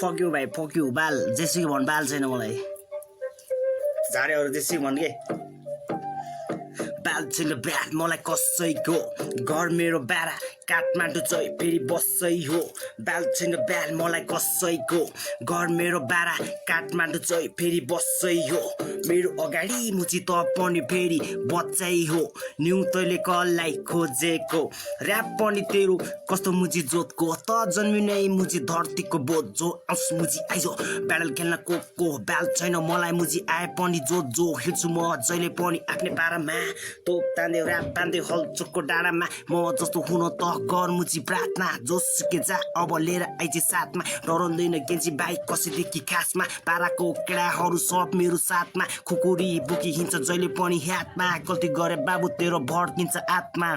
fuck you भाइ fuck you बाल जेसुकै भन् बाल छैन मलाई झारेहरु जेसुकै भन् के बाल छैन ब्याट मलाई कसैको घर मेरो बारा काठमाडौँ चाहिँ फेरि बस्दै हो बाल छैन ब्याट मलाई कसैको घर मेरो बारा काठमाडौँ चाहिँ फेरि बस्दै हो मेरो अगाडि मुची त पनि फेरि बच्चै हो न्यु तैले कसलाई खोजेको र्याप पनि तेरो कस्तो मुची जोतको त जन्मिनै मुची धरतीको बोझ जो आउँछ मुची आइजो ब्याडल खेल्न को ब्याल छैन मलाई मुची आए पनि जो हिँड्छु म जहिले पनि आफ्नै पारामा तोप तान्दै र्याप बान्दै हलचोकको डाँडामा म जस्तो हुन त गर मुची प्रार्थना जोसुकै जा अब लिएर आइज साथमा डराउँदैन गेन्ची बाइक कसैदेखि खासमा पाराको केडाहरू सब मेरो साथमा खुकुरी बोकी हिँड्छ जहिले पनि हातमा गल्ती गरे बाबु तेरो भड्किन्छ आत्मा